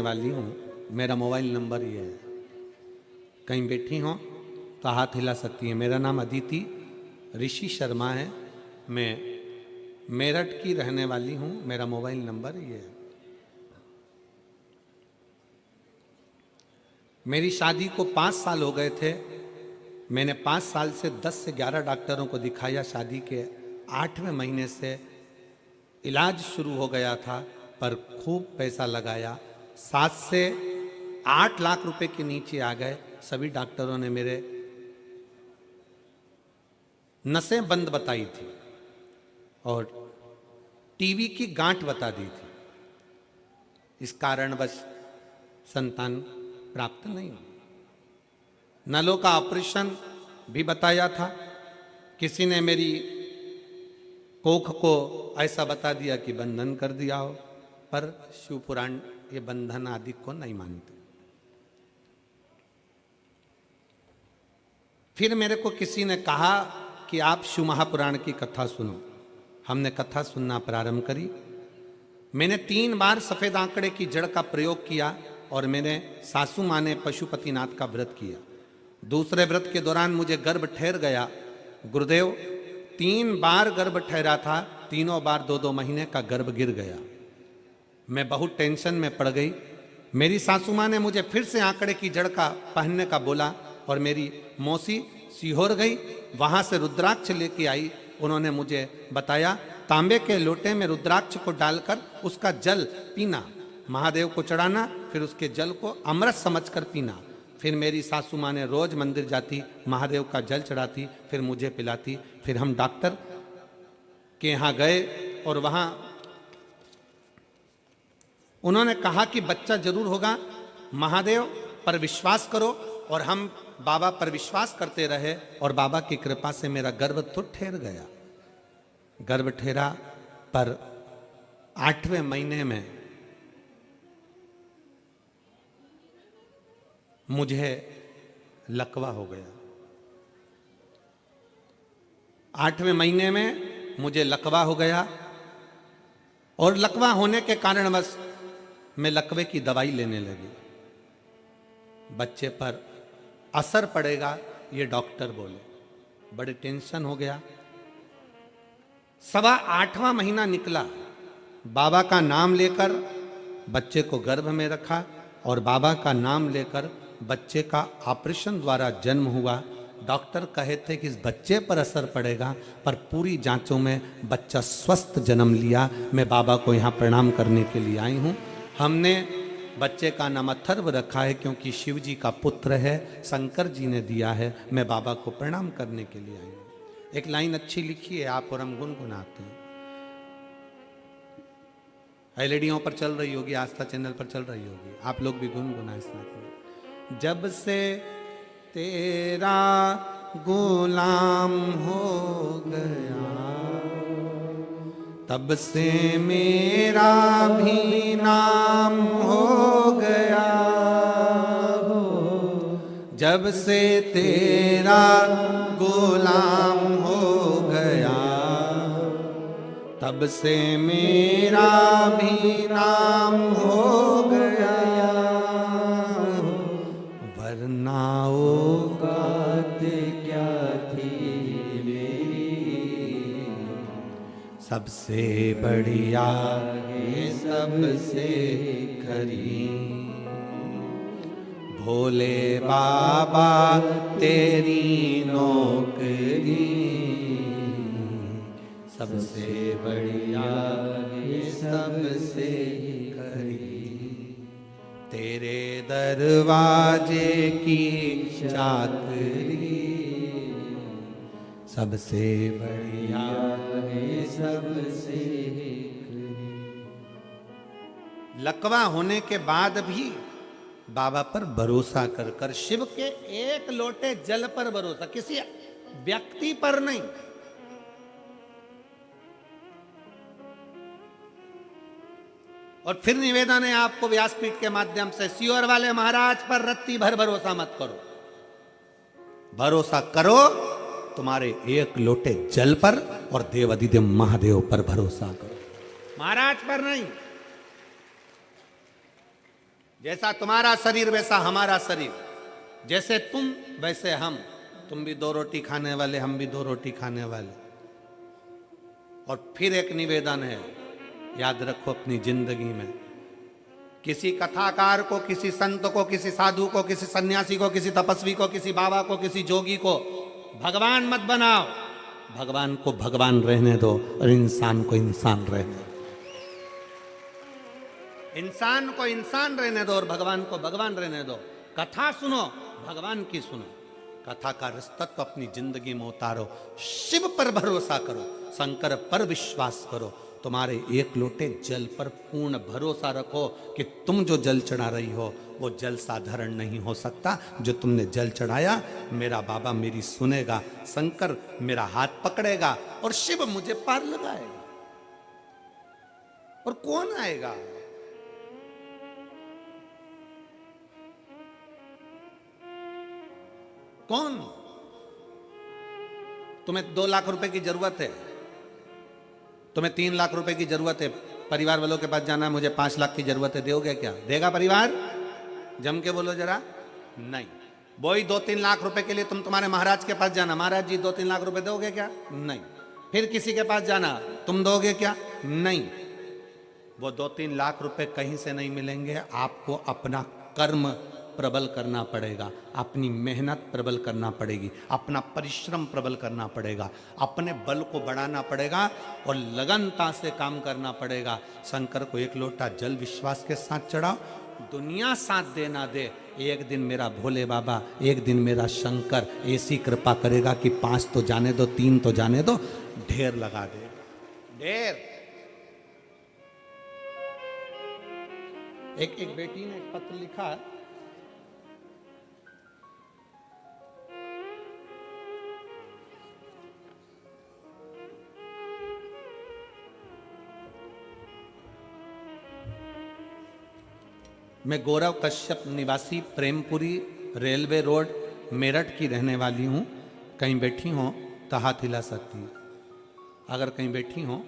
रहने वाली हूँ, मेरा मोबाइल नंबर ये है। कहीं बैठी हो तो हाथ हिला सकती है। मेरा नाम अदिति ऋषि शर्मा है, मैं मेरठ की रहने वाली हूँ, मेरा मोबाइल नंबर ये है। मेरी शादी को 5 साल हो गए थे। मैंने 5 साल से 10 से 11 डॉक्टरों को दिखाया। शादी के 8वें महीने से इलाज शुरू हो गया था, पर खूब पैसा लगाया। 7 से 8 लाख रुपए के नीचे आ गए। सभी डॉक्टरों ने मेरे नसें बंद बताई थी और टीबी की गांठ बता दी थी। इस कारणवश संतान प्राप्त नहीं हुई। नलों का ऑपरेशन भी बताया था। किसी ने मेरी कोख को ऐसा बता दिया कि बंधन कर दिया हो, पर शिव पुराण ये बंधन आदि को नहीं मानते। फिर मेरे को किसी ने कहा कि आप शिव महापुराण की कथा सुनो। हमने कथा सुनना प्रारंभ करी। मैंने 3 बार सफेद आंकड़े की जड़ का प्रयोग किया और मैंने सासू माँ ने पशुपतिनाथ का व्रत किया। दूसरे व्रत के दौरान मुझे गर्भ ठहर गया। गुरुदेव 3 बार गर्भ ठहरा था, तीनों बार 2-2 महीने का गर्भ गिर गया। मैं बहुत टेंशन में पड़ गई। मेरी सासू माँ ने मुझे फिर से आंकड़े की जड़ का पहनने का बोला और मेरी मौसी सीहोर गई, वहां से रुद्राक्ष लेके आई। उन्होंने मुझे बताया तांबे के लोटे में रुद्राक्ष को डालकर उसका जल पीना, महादेव को चढ़ाना, फिर उसके जल को अमृत समझकर पीना। फिर मेरी सासू माँ ने रोज मंदिर जाती, महादेव का जल चढ़ाती, फिर मुझे पिलाती। फिर हम डॉक्टर के यहाँ गए और वहाँ उन्होंने कहा कि बच्चा जरूर होगा, महादेव पर विश्वास करो। और हम बाबा पर विश्वास करते रहे और बाबा की कृपा से मेरा गर्भ तो ठहर गया। गर्भ ठहरा, पर 8वें महीने में मुझे लकवा हो गया। 8वें महीने में मुझे लकवा हो गया और लकवा होने के कारण बस मैं लकवे की दवाई लेने लगी। बच्चे पर असर पड़ेगा ये डॉक्टर बोले। बड़े टेंशन हो गया। 8वां महीना निकला। बाबा का नाम लेकर बच्चे को गर्भ में रखा और बाबा का नाम लेकर बच्चे का ऑपरेशन द्वारा जन्म हुआ। डॉक्टर कहे थे कि इस बच्चे पर असर पड़ेगा, पर पूरी जांचों में बच्चा स्वस्थ जन्म लिया। मैं बाबा को यहाँ प्रणाम करने के लिए आई हूँ। हमने बच्चे का नाम अथर्व रखा है क्योंकि शिव जी का पुत्र है, शंकर जी ने दिया है। मैं बाबा को प्रणाम करने के लिए आई हूँ। एक लाइन अच्छी लिखी है आप और हम गुनगुनाते हैं। एलईडीओं पर चल रही होगी, आस्था चैनल पर चल रही होगी, आप लोग भी गुनगुनाएं साथ में। जब से तेरा गुलाम हो गया, तब से मेरा भी नाम हो गया हो। जब से तेरा गुलाम हो गया, तब से मेरा भी नाम हो गया। वरना औकात क्या थी मेरी, सबसे बढ़िया है सबसे खरी। भोले बाबा तेरी नौकरी, सबसे बढ़िया है सबसे खरी। तेरे दरवाजे की चाकरी, सबसे बढ़िया है सबसे खरी। लकवा होने के बाद भी बाबा पर भरोसा कर कर, शिव के एक लोटे जल पर भरोसा, किसी व्यक्ति पर नहीं। और फिर निवेदन है आपको व्यासपीठ के माध्यम से, सीहोर वाले महाराज पर रत्ती भर भरोसा मत करो। भरोसा करो तुम्हारे एक लोटे जल पर और देव अधिदेव महादेव पर भरोसा करो, महाराज पर नहीं। जैसा तुम्हारा शरीर वैसा हमारा शरीर, जैसे तुम वैसे हम, तुम भी 2 रोटी खाने वाले, हम भी 2 रोटी खाने वाले। और फिर एक निवेदन है, याद रखो अपनी जिंदगी में, किसी कथाकार को, किसी संत को, किसी साधु को, किसी सन्यासी को, किसी तपस्वी को, किसी बाबा को, किसी जोगी को भगवान मत बनाओ। भगवान को भगवान रहने दो और इंसान को इंसान रहने दो। इंसान को इंसान रहने दो और भगवान को भगवान रहने दो। कथा सुनो, भगवान की सुनो, कथा का रसतत्व अपनी जिंदगी में उतारो। शिव पर भरोसा करो, शंकर पर विश्वास करो। तुम्हारे एक लोटे जल पर पूर्ण भरोसा रखो कि तुम जो जल चढ़ा रही हो वो जल साधारण नहीं हो सकता। जो तुमने जल चढ़ाया, मेरा बाबा मेरी सुनेगा, शंकर मेरा हाथ पकड़ेगा और शिव मुझे पार लगाएगा। और कौन आएगा? कौन? तुम्हें 2 लाख रुपए की जरूरत है, तुम्हें 3 लाख रुपए की जरूरत है, परिवार वालों के पास जाना है, मुझे 5 लाख की जरूरत है, दोगे क्या? देगा परिवार? जम के बोलो जरा। नहीं। वही 2-3 लाख रुपए के लिए तुम तुम्हारे महाराज के पास जाना, महाराज जी 2-3 लाख रुपए दोगे क्या? नहीं। फिर किसी के पास जाना, तुम दोगे क्या? नहीं। वो 2-3 लाख रुपए कहीं से नहीं मिलेंगे। आपको अपना कर्म प्रबल करना पड़ेगा, अपनी मेहनत प्रबल करना पड़ेगी, अपना परिश्रम प्रबल करना पड़ेगा, अपने बल को बढ़ाना पड़ेगा और लगनता से काम करना पड़ेगा। शंकर को एक लोटा जल विश्वास के साथ चढ़ाओ, दुनिया साथ देना दे, एक दिन मेरा भोले बाबा, एक दिन मेरा शंकर ऐसी कृपा करेगा कि 5 तो जाने दो, 3 तो जाने दो, ढेर लगा दे, ढेर। एक बेटी ने एक पत्र लिखा, मैं गौरव कश्यप निवासी प्रेमपुरी रेलवे रोड मेरठ की रहने वाली हूँ। कहीं बैठी हो तो हाथ हिला सकती है। अगर कहीं बैठी हो